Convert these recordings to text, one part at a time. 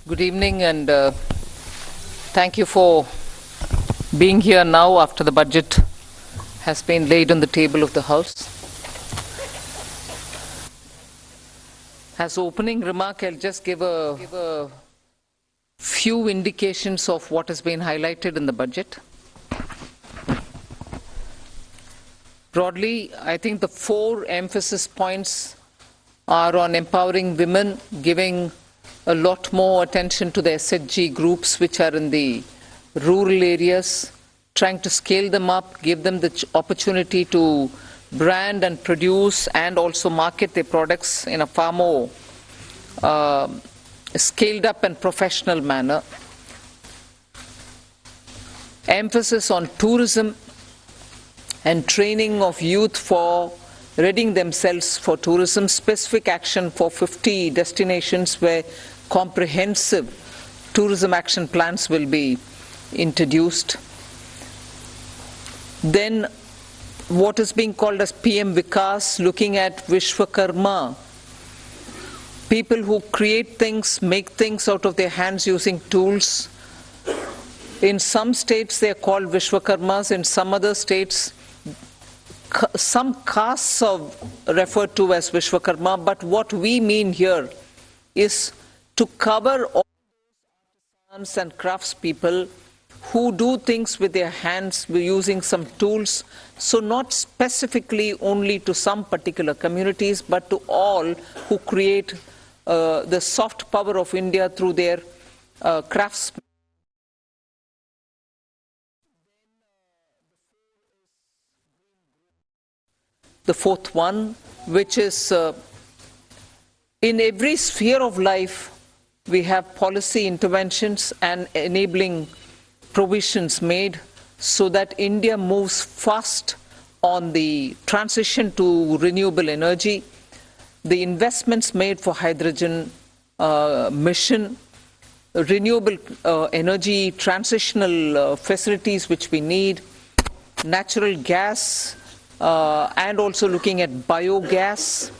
Good evening, and thank you for being here now after the budget has been laid on the table of the House. As opening remark, I'll just give a few indications of what has been highlighted in the budget. Broadly, I think the four emphasis points are on empowering women, giving a lot more attention to the SHG groups which are in the rural areas, trying to scale them up, give them the opportunity to brand and produce and also market their products in a far more scaled up and professional manner. Emphasis on tourism and training of youth for readying themselves for tourism, specific action for 50 destinations where comprehensive tourism action plans will be introduced. Then what is being called as PM Vikas, looking at Vishwakarma, people who create things, make things out of their hands using tools. In some states they are called Vishwakarmas, in some other states some castes are referred to as Vishwakarma, but what we mean here is to cover all artisans and craftspeople who do things with their hands using some tools, so not specifically only to some particular communities, but to all who create the soft power of India through their crafts. The fourth one, which is in every sphere of life, we have policy interventions and enabling provisions made so that India moves fast on the transition to renewable energy, the investments made for hydrogen mission, renewable energy transitional facilities which we need, natural gas, and also looking at biogas,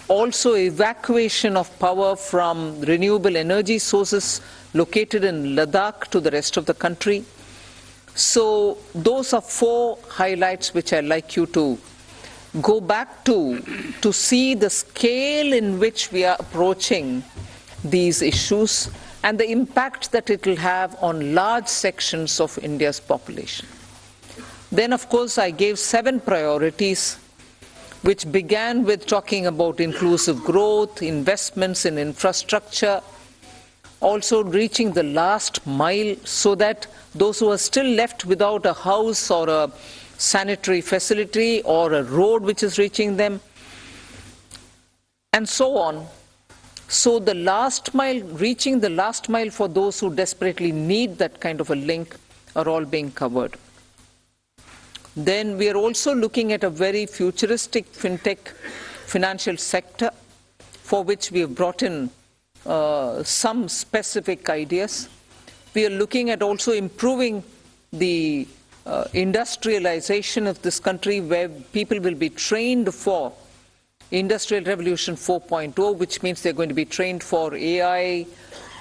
also evacuation of power from renewable energy sources located in Ladakh to the rest of the country. So those are four highlights which I'd like you to go back to see the scale in which we are approaching these issues and the impact that it will have on large sections of India's population. Then, of course, I gave 7 priorities, which began with talking about inclusive growth, investments in infrastructure, also reaching the last mile so that those who are still left without a house or a sanitary facility or a road which is reaching them, and so on. So the last mile, reaching the last mile for those who desperately need that kind of a link are all being covered. Then we are also looking at a very futuristic fintech financial sector for which we have brought in some specific ideas. We are looking at also improving the industrialization of this country where people will be trained for Industrial Revolution 4.0, which means they're going to be trained for AI,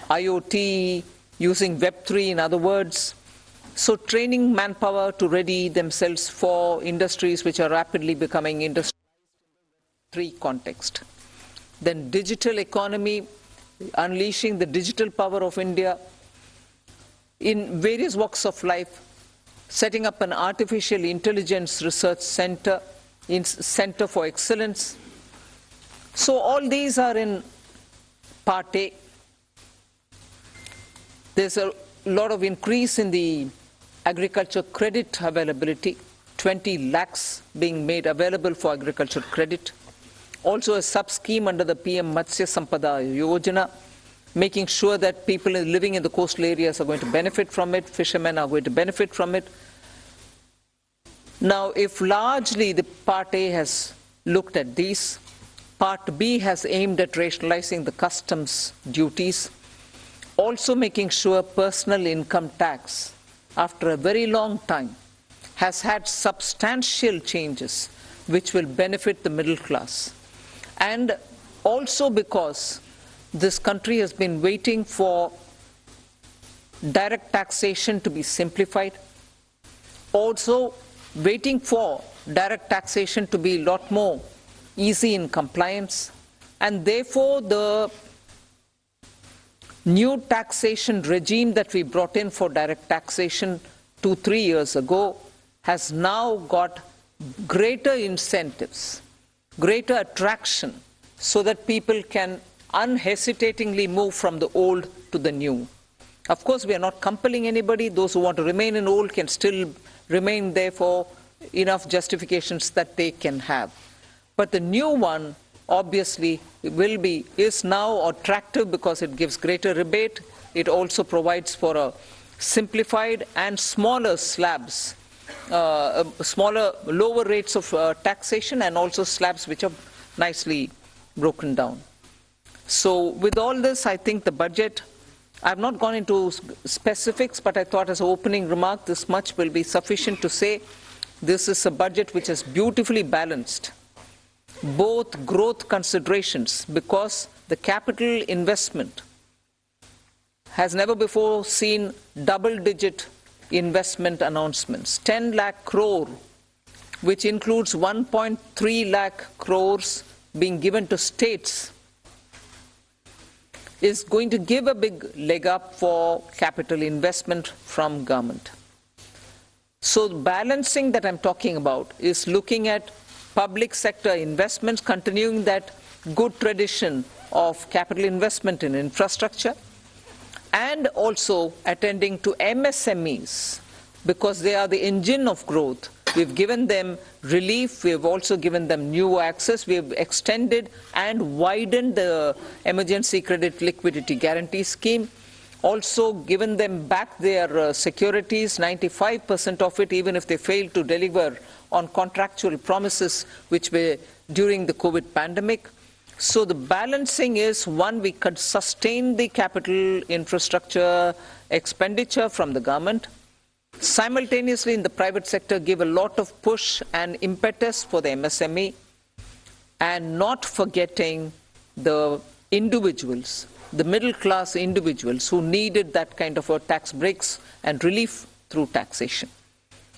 IoT, using Web3 in other words. So training manpower to ready themselves for industries which are rapidly becoming Industry 3 context. Then digital economy, unleashing the digital power of India in various walks of life, setting up an artificial intelligence research center, center for excellence. So all these are in part A. There's a lot of increase in the agriculture credit availability, 20 lakhs being made available for agriculture credit. Also a sub-scheme under the PM Matsya Sampada Yojana, making sure that people living in the coastal areas are going to benefit from it, fishermen are going to benefit from it. Now, if largely the Part A has looked at these, Part B has aimed at rationalizing the customs duties, also making sure personal income tax, after a very long time, has had substantial changes which will benefit the middle class. And also because this country has been waiting for direct taxation to be simplified, also waiting for direct taxation to be a lot more easy in compliance, and therefore the new taxation regime that we brought in for direct taxation 2-3 years ago has now got greater incentives, greater attraction, so that people can unhesitatingly move from the old to the new. Of course, we are not compelling anybody. Those who want to remain in old can still remain there for enough justifications that they can have. But the new one obviously is now attractive because it gives greater rebate. It also provides for a simplified and smaller slabs, lower rates of taxation, and also slabs which are nicely broken down. So with all this, I think the budget, I've not gone into specifics, but I thought as an opening remark, this much will be sufficient to say this is a budget which is beautifully balanced, both growth considerations, because the capital investment has never before seen double-digit investment announcements. 10 lakh crore, which includes 1.3 lakh crores being given to states, is going to give a big leg up for capital investment from government. So the balancing that I'm talking about is looking at public sector investments, continuing that good tradition of capital investment in infrastructure, and also attending to MSMEs, because they are the engine of growth. We've given them relief. We've also given them new access. We've extended and widened the emergency credit liquidity guarantee scheme. Also given them back their securities, 95% of it, even if they fail to deliver on contractual promises which were during the COVID pandemic. So the balancing is, one, we could sustain the capital infrastructure expenditure from the government, simultaneously in the private sector give a lot of push and impetus for the MSME, and not forgetting the individuals, the middle class individuals who needed that kind of a tax breaks and relief through taxation.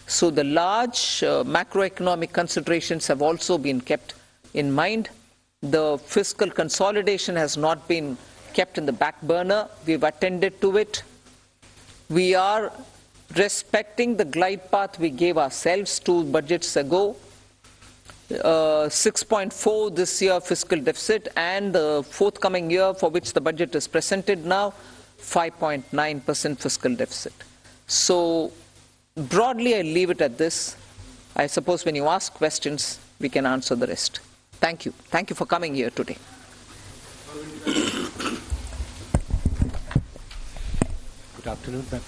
So the large macroeconomic considerations have also been kept in mind. The fiscal consolidation has not been kept in the back burner. We've attended to it. We are respecting the glide path we gave ourselves 2 budgets ago. 6.4 this year fiscal deficit, and the forthcoming year for which the budget is presented now, 5.9% fiscal deficit. So broadly, I leave it at this. I suppose when you ask questions, we can answer the rest. Thank you. Thank you for coming here today. Good afternoon, ma'am.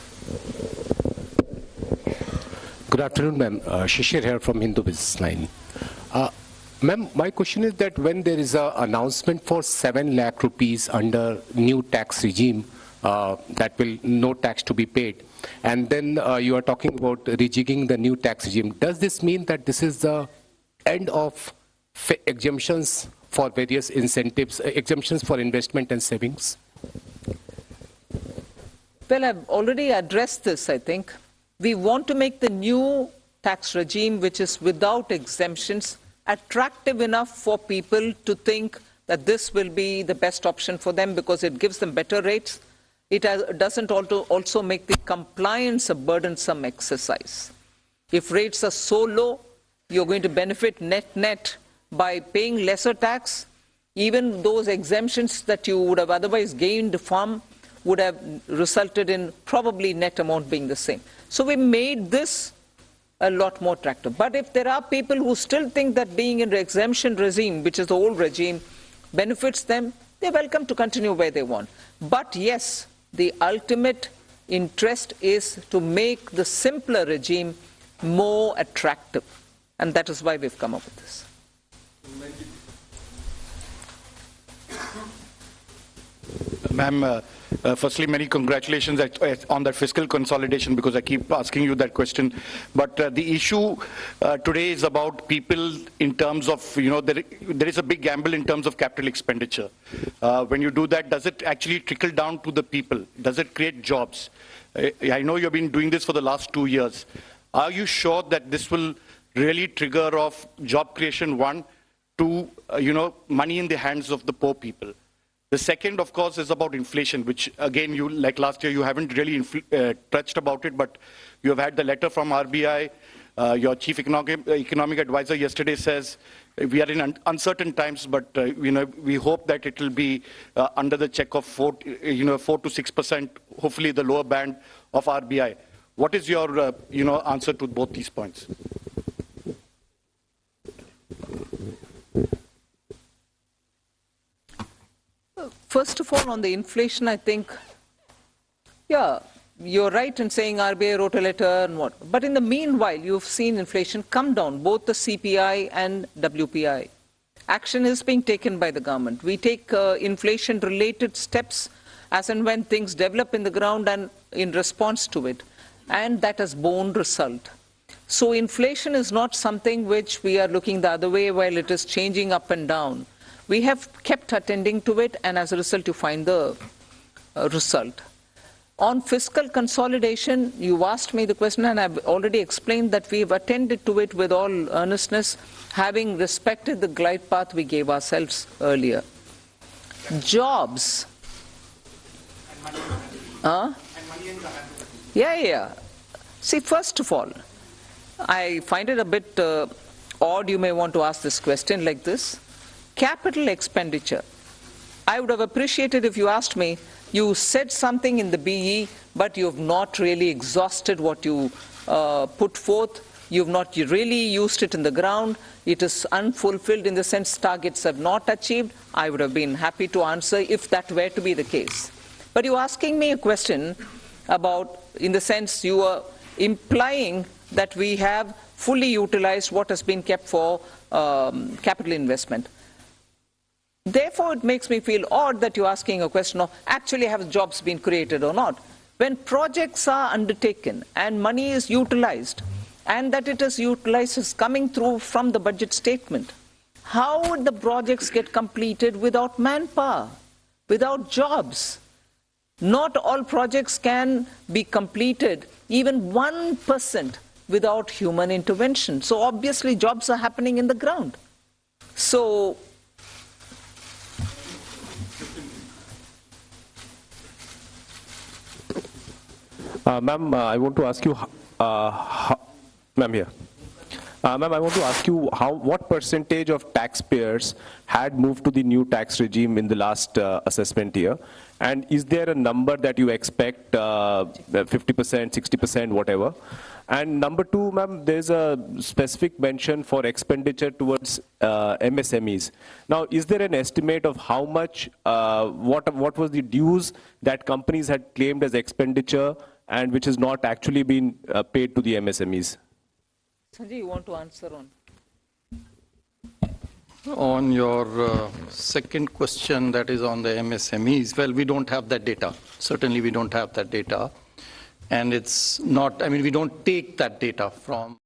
Good afternoon, ma'am. Shishir here from Hindu Business Line. Ma'am, my question is that when there is an announcement for 7 lakh rupees under new tax regime, that will no tax to be paid, and then you are talking about rejigging the new tax regime, does this mean that this is the end of exemptions for various incentives, exemptions for investment and savings? Well, I've already addressed this, I think. We want to make the new tax regime, which is without exemptions, attractive enough for people to think that this will be the best option for them because it gives them better rates. It doesn't also make the compliance a burdensome exercise. If rates are so low, you're going to benefit net by paying lesser tax. Even those exemptions that you would have otherwise gained from would have resulted in probably net amount being the same. So we made this a lot more attractive. But if there are people who still think that being in the exemption regime, which is the old regime, benefits them, they're welcome to continue where they want. But yes, the ultimate interest is to make the simpler regime more attractive. And that is why we've come up with this. Ma'am, firstly, many congratulations on that fiscal consolidation, because I keep asking you that question. But the issue today is about people in terms of, there is a big gamble in terms of capital expenditure. When you do that, does it actually trickle down to the people? Does it create jobs? I know you've been doing this for the last 2 years. Are you sure that this will really trigger off job creation, one, to, money in the hands of the poor people? The second, of course, is about inflation, which, again, you, like last year, you haven't really touched about it, but you have had the letter from RBI. Your chief economic advisor yesterday says we are in uncertain times, but we hope that it will be under the check of 4 to 6%, hopefully the lower band of RBI. What is your answer to both these points? First of all, on the inflation, I think, yeah, you're right in saying RBI wrote a letter and what. But in the meanwhile, you've seen inflation come down, both the CPI and WPI. Action is being taken by the government. We take inflation-related steps as and when things develop in the ground and in response to it. And that has borne result. So inflation is not something which we are looking the other way while it is changing up and down. We have kept attending to it, and as a result, you find the result. On fiscal consolidation, you asked me the question, and I've already explained that we've attended to it with all earnestness, having respected the glide path we gave ourselves earlier. Jobs. Yeah. See, first of all, I find it a bit odd you may want to ask this question like this. Capital expenditure. I would have appreciated if you asked me, you said something in the BE, but you have not really exhausted what you put forth. You've not really used it in the ground. It is unfulfilled in the sense targets have not achieved. I would have been happy to answer if that were to be the case. But you're asking me a question about, in the sense you are implying that we have fully utilized what has been kept for capital investment. Therefore, it makes me feel odd that you're asking a question of actually have jobs been created or not. When projects are undertaken and money is utilized, and that it is utilized is coming through from the budget statement, how would the projects get completed without manpower, without jobs? Not all projects can be completed, even 1%, without human intervention. So obviously jobs are happening in the ground. So Ma'am, I want to ask you, ma'am here. Ma'am, I want to ask you what percentage of taxpayers had moved to the new tax regime in the last assessment year? And is there a number that you expect, 50%, 60%, whatever? And number two, ma'am, there's a specific mention for expenditure towards MSMEs. Now, is there an estimate of how much, what was the dues that companies had claimed as expenditure and which has not actually been paid to the MSMEs? Sanjay, you want to answer on? On your second question, that is on the MSMEs, well, we don't have that data. Certainly, we don't have that data. And it's not, I mean, we don't take that data from